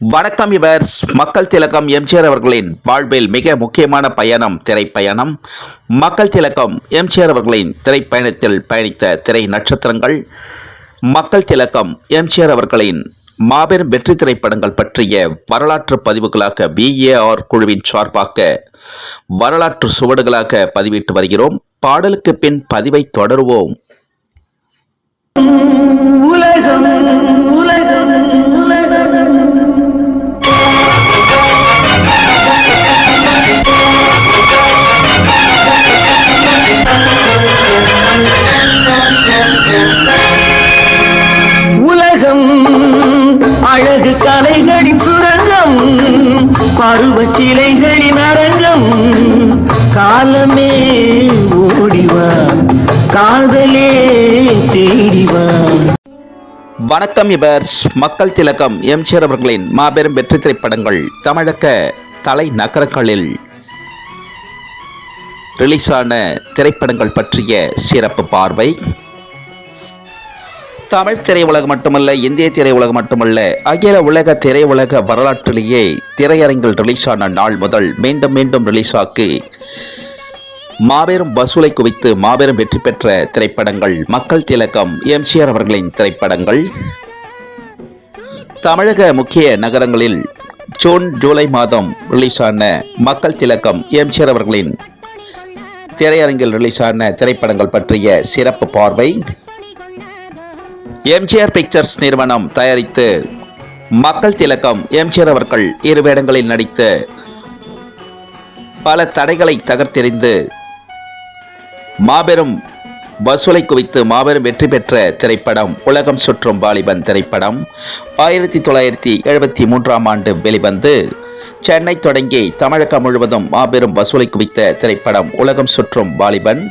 வணக்கம் இவர்ஸ். மக்கள் திலகம் எம்ஜிஆர் அவர்களின் வாழ்வில் மிக முக்கியமான பயணம் திரைப்பயணம். மக்கள் திலகம் எம்ஜிஆர் அவர்களின் திரைப்பயணத்தில் பயணித்த திரை நட்சத்திரங்கள், மக்கள் திலகம் எம்ஜிஆர் அவர்களின் மாபெரும் வெற்றி திரைப்படங்கள் பற்றிய வரலாற்று பதிவுகளாக VAR குழுவின் சார்பாக வரலாற்று சுவடுகளாக பதிவிட்டு வருகிறோம். பாடலுக்கு பின் பதிவை தொடருவோம். உலகம் உலகம் உலகம் உலகம் அழகு கலைகளின் சுரங்கம், பருவச் சிலைகளின் அரங்கம். காலமே ஓடிவா, காதலே தேடிவா. வணக்கம் இவர்ஸ். மக்கள் திலகம் எம்ஜிஆர் அவர்களின் மாபெரும் வெற்றி திரைப்படங்கள் தமிழக தலைநகரங்களில் ரிலீஸான திரைப்படங்கள் பற்றிய சிறப்பு பார்வை. தமிழ் திரையுலகம் மட்டுமல்ல, இந்திய திரையுலகம் மட்டுமல்ல, அகில உலக திரையுலக வரலாற்றிலேயே திரையரங்கில் ரிலீஸான நாள் முதல் மீண்டும் மீண்டும் ரிலீஸாக்கி மாபெரும் வசூலை குவித்து மாபெரும் வெற்றி பெற்ற திரைப்படங்கள் மக்கள் திலகம் எம்ஜிஆர் அவர்களின் திரைப்படங்கள். தமிழக முக்கிய நகரங்களில் ஜூன் ஜூலை மாதம் ரிலீஸான மக்கள் திலகம் எம்ஜிஆர் அவர்களின் திரையரங்கில் ரிலீஸான திரைப்படங்கள் பற்றிய சிறப்பு பார்வை. எம்ஜிஆர் பிக்சர்ஸ் நிறுவனம் தயாரித்து மக்கள் திலகம் எம்ஜிஆர் அவர்கள் இரு வேடங்களில் நடித்து பல தடைகளை தகர்த்தெறிந்து மாபெரும் வசூலை குவித்து மாபெரும் வெற்றி பெற்ற திரைப்படம் உலகம் சுற்றும் வாலிபன் திரைப்படம். 1973ஆம் ஆண்டு வெளிவந்து சென்னை தொடங்கி தமிழகம் முழுவதும் மாபெரும் வசூலை குவித்த திரைப்படம் உலகம் சுற்றும் வாலிபன்.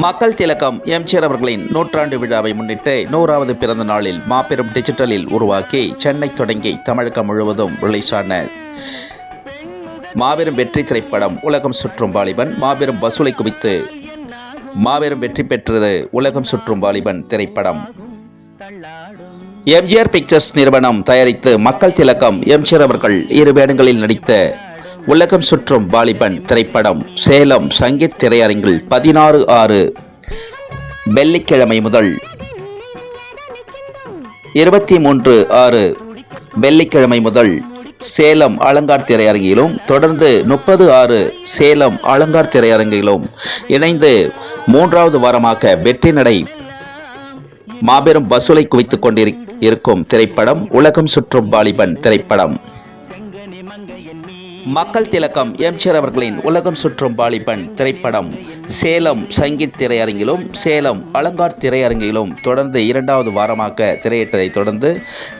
மக்கள் திலகம் எம்ஜிஆர் அவர்களின் நூற்றாண்டு விழாவை முன்னிட்டு 100வது பிறந்த நாளில் மாபெரும் டிஜிட்டலில் உருவாக்கி சென்னை தொடங்கி தமிழகம் முழுவதும் ரிலீஸான மாபெரும் வெற்றி திரைப்படம் உலகம் சுற்றும் வாலிபன். மாபெரும் வசூலை குவித்து மாபெரும் வெற்றி பெற்றது உலகம் சுற்றும் வாலிபன் திரைப்படம். எம்ஜிஆர் பிக்சர்ஸ் நிறுவனம் தயாரித்து மக்கள் திலகம் எம்ஜிஆர் அவர்கள் இரு வேடங்களில் நடித்த உலகம் சுற்றும் வாலிபன் திரைப்படம் சேலம் சங்கீத் திரையரங்கில் 16/6 வெள்ளிக்கிழமை முதல் 23/6 வெள்ளிக்கிழமை முதல் சேலம் அலங்கார் திரையரங்கிலும், தொடர்ந்து 30/6 சேலம் அலங்கார் திரையரங்கிலும் இணைந்து 3வது வாரமாக வெற்றி நடை மாபெரும் வசூலை குவித்துக் கொண்டிருக்கும் திரைப்படம் உலகம் சுற்றும் வாலிபன் திரைப்படம். மக்கள் திலகம் எம்ஜிஆர் அவர்களின் உலகம் சுற்றும் வாலிபன் திரைப்படம் சேலம் சங்கீத் திரையரங்கிலும் சேலம் அலங்கார் திரையரங்கிலும் தொடர்ந்து 2வது வாரமாக திரையிட்டதை தொடர்ந்து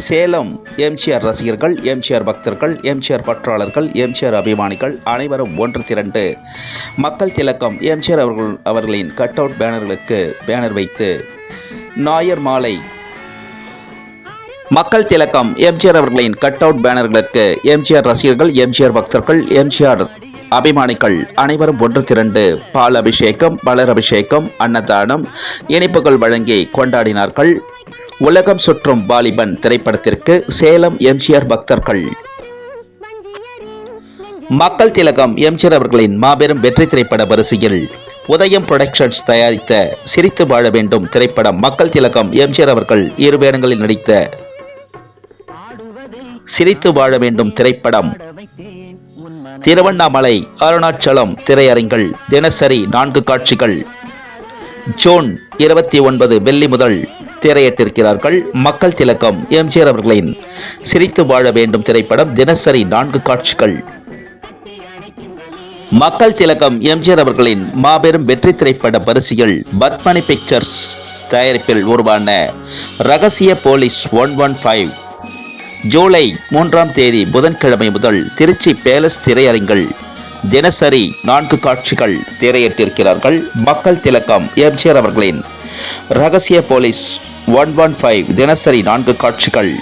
சேலம் எம்ஜிஆர் ரசிகர்கள், எம்ஜிஆர் பக்தர்கள், எம்ஜிஆர் பற்றாளர்கள், எம்ஜிஆர் அபிமானிகள் அனைவரும் ஒன்று திரண்டு மக்கள் திலகம் எம்ஜிஆர் அவர்களின் கட் அவுட் பேனர்களுக்கு பேனர் வைத்து ஞாயிறு மாலை மக்கள் திலகம் எம்ஜிஆர் அவர்களின் கட் அவுட் பேனர்களுக்கு எம்ஜிஆர் ரசிகர்கள், எம்ஜிஆர் பக்தர்கள், எம்ஜிஆர் அபிமானிகள் அனைவரும் ஒன்று திரண்டு பால் அபிஷேகம், மலர் அபிஷேகம், அன்னதானம், இனிப்புகள் வழங்கி கொண்டாடினார்கள் உலகம் சுற்றும் வாலிபன் திரைப்படத்திற்கு சேலம் எம்ஜிஆர் பக்தர்கள். மக்கள் திலகம் எம்ஜிஆர் அவர்களின் மாபெரும் வெற்றி திரைப்பட வரிசையில் உதயம் புரொடக்ஷன்ஸ் தயாரித்த சிரித்து வாழ வேண்டும் திரைப்படம் மக்கள் திலகம் எம்ஜிஆர் அவர்கள் இரு வேடங்களில் நடித்த சிரித்து வாழ வேண்டும் திரைப்படம் திருவண்ணாமலை அருணாச்சலம் திரையரங்கில் தினசரி 4 காட்சிகள் ஜூன் 29 வெள்ளி முதல் திரையிட்டிருக்கிறார்கள். மக்கள் திலகம் எம்ஜிஆர் அவர்களின் சிரித்து வாழ வேண்டும் திரைப்படம் தினசரி 4 காட்சிகள். மக்கள் திலகம் எம்ஜிஆர் அவர்களின் மாபெரும் வெற்றி திரைப்பட வரிசையில் பத்மனி பிக்சர்ஸ் தயாரிப்பில் உருவான ரகசிய போலீஸ் 115 ஜூலை 3ஆம் தேதி புதன்கிழமை முதல் திருச்சி பேலஸ் திரையரங்கில் தினசரி 4 காட்சிகள் திரையிட்டிருக்கிறார்கள். மக்கள் திலகம் எம்ஜிஆர் அவர்களின் ரகசிய போலீஸ் 115 தினசரி 4 காட்சிகள்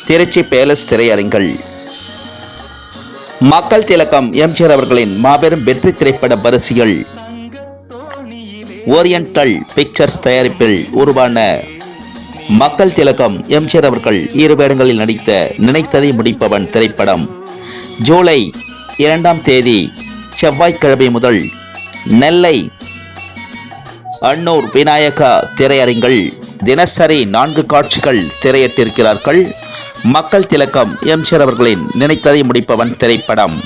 திருச்சி பேலஸ் திரையரங்கில். மக்கள் திலகம் எம்ஜிஆர் அவர்களின் மாபெரும் வெற்றி திரைப்பட வரிசையில் ஓரியண்டல் பிக்சர்ஸ் தயாரிப்பில் உருவான மக்கள் திலகம் எம்ஜிஆர் அவர்கள் இரு வேடங்களில் நடித்த நினைத்ததை முடிப்பவன் திரைப்படம் ஜூலை 2ஆம் தேதி செவ்வாய்க்கிழமை முதல் நெல்லை அன்னூர் விநாயகா திரையரங்கில் தினசரி 4 காட்சிகள் திரையிட்டிருக்கிறார்கள். மக்கள் திலகம் எம்ஜிஆர் அவர்களின் நினைத்ததை முடிப்பவன் திரைப்படம்.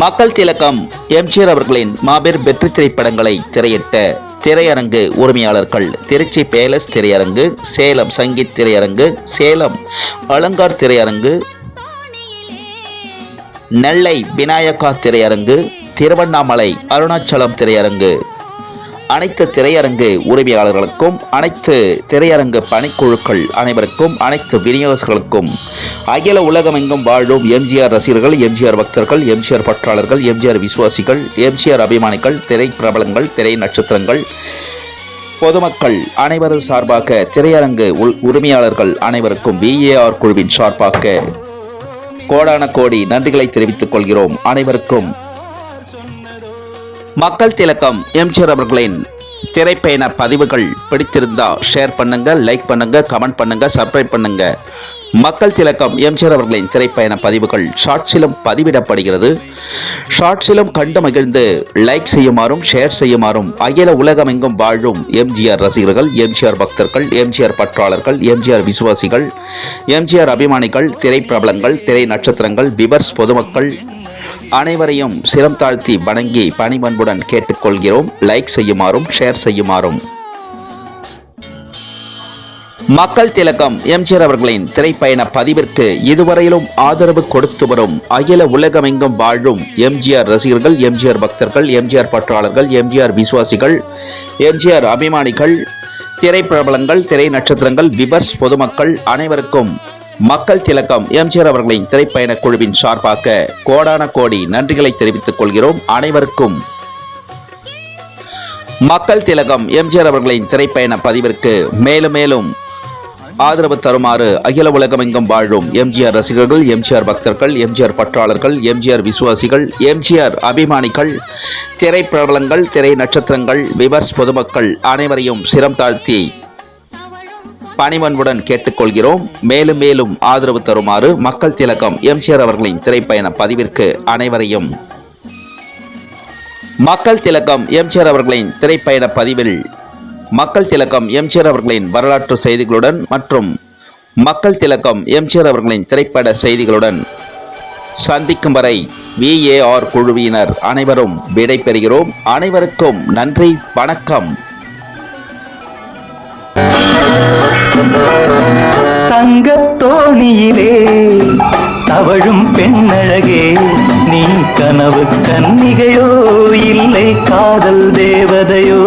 மக்கள் திலகம் எம்ஜிஆர் அவர்களின் மாபெரும் வெற்றி திரைப்படங்களை திரையிட்ட திரையரங்கு உரிமையாளர்கள் திருச்சி பேலஸ் திரையரங்கு, சேலம் சங்கீத் திரையரங்கு, சேலம் அலங்கார் திரையரங்கு, நெல்லை விநாயகா திரையரங்கு, திருவண்ணாமலை அருணாச்சலம் திரையரங்கு. அனைத்து திரையரங்கு உரிமையாளர்களுக்கும், அனைத்து திரையரங்கு பணிக்குழுக்கள் அனைவருக்கும், அனைத்து விநியோகர்களுக்கும், அகில உலகமெங்கும் வாழும் எம்ஜிஆர் ரசிகர்கள், எம்ஜிஆர் பக்தர்கள், எம்ஜிஆர் பற்றாளர்கள், எம்ஜிஆர் விசுவாசிகள், எம்ஜிஆர் அபிமானிகள், திரை பிரபலங்கள், திரை நட்சத்திரங்கள், பொதுமக்கள் அனைவரது சார்பாக திரையரங்கு உரிமையாளர்கள் அனைவருக்கும் VAR குழுவின் சார்பாக கோடான கோடி நன்றிகளை தெரிவித்துக் கொள்கிறோம். அனைவருக்கும் மக்கள் திலகம் எம்ஜிஆர் அவர்களின் திரைப்பயண பதிவுகள் பிடித்திருந்தா ஷேர் பண்ணுங்க, லைக் பண்ணுங்க, கமெண்ட் பண்ணுங்க, சப்ஸ்கிரைப் பண்ணுங்க. மக்கள் திலகம் எம்ஜிஆர் அவர்களின் திரைப்பயண பதிவுகள் ஷார்ட்ஸிலும் பதிவிடப்படுகிறது. ஷார்ட்ஸிலும் கண்டு மகிழ்ந்து லைக் செய்யுமாறும் ஷேர் செய்யுமாறும் அகில உலகமெங்கும் வாழும் எம்ஜிஆர் ரசிகர்கள், எம்ஜிஆர் பக்தர்கள், எம்ஜிஆர் பற்றாளர்கள், எம்ஜிஆர் விசுவாசிகள், எம்ஜிஆர் அபிமானிகள், திரை பிரபலங்கள், திரை நட்சத்திரங்கள், விவர்ஸ் பொதுமக்கள் அனைவரையும் சிரம் தாழ்த்தி வணங்கி பணிபண்புடன் கேட்டுக்கொள்கிறோம். லைக் செய்யுமாறும் ஷேர் செய்யுமாறும். மக்கள் திலகம் எம்ஜிஆர் அவர்களின் திரைப்பயண பதிவிற்கு இதுவரையிலும் ஆதரவு கொடுத்து வரும் அகில உலகமெங்கும் வாழும் எம்ஜிஆர் ரசிகர்கள், எம்ஜிஆர் பக்தர்கள், எம்ஜிஆர் பற்றாளர்கள், எம்ஜிஆர் விசுவாசிகள், எம்ஜிஆர் அபிமானிகள், திரை பிரபலங்கள், திரை நட்சத்திரங்கள், விவர்ஸ் பொதுமக்கள் அனைவருக்கும் மக்கள் திலகம் எம்ஜிஆர் அவர்களின் திரைப்பயண குழுவின் சார்பாக கோடான கோடி நன்றிகளை தெரிவித்துக் கொள்கிறோம். அனைவருக்கும் மக்கள் திலகம் எம்ஜிஆர் அவர்களின் திரைப்பயண பதிவிற்கு மேலும் மேலும் ஆதரவு தருமாறு அகில உலகமெங்கும் வாழும் எம்ஜிஆர் ரசிகர்கள், எம்ஜிஆர் பக்தர்கள், எம்ஜிஆர் பற்றாளர்கள், எம்ஜிஆர் விசுவாசிகள், எம்ஜிஆர் அபிமானிகள், திரை பிரபலங்கள், திரை நட்சத்திரங்கள், விவர்ஸ் பொதுமக்கள் அனைவரையும் சிரம் தாழ்த்தி பணிவன்புடன் கேட்டுக்கொள்கிறோம். மேலும் மேலும் ஆதரவு தருமாறு மக்கள் திலகம் எம்ஜிஆர் அவர்களின் திரைப்பயண பதிவிற்கு அனைவரையும் மக்கள் திலகம் எம்ஜிஆர் அவர்களின் திரைப்பயண பதிவில் மக்கள் திலகம் எம்ஜிஆர் அவர்களின் வரலாற்று செய்திகளுடன் மற்றும் மக்கள் திலகம் எம்ஜிஆர் அவர்களின் திரைப்பட செய்திகளுடன் சந்திக்கும் வரை VAR குழுவினர் அனைவரும் விடை பெறுகிறோம். அனைவருக்கும் நன்றி, வணக்கம். தங்கத்தோணியிலே தவழும் பெண்ணழகே, நீ கனவு கன்னிகையோ இல்லை காதல் தேவதையோ?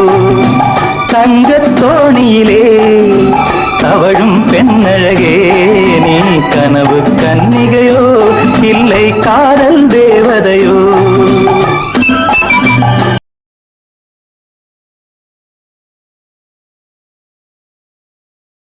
தங்கத்தோணியிலே தவழும் பெண்ணழகே, நீ கனவு கன்னிகையோ இல்லை காதல் தேவதையோ?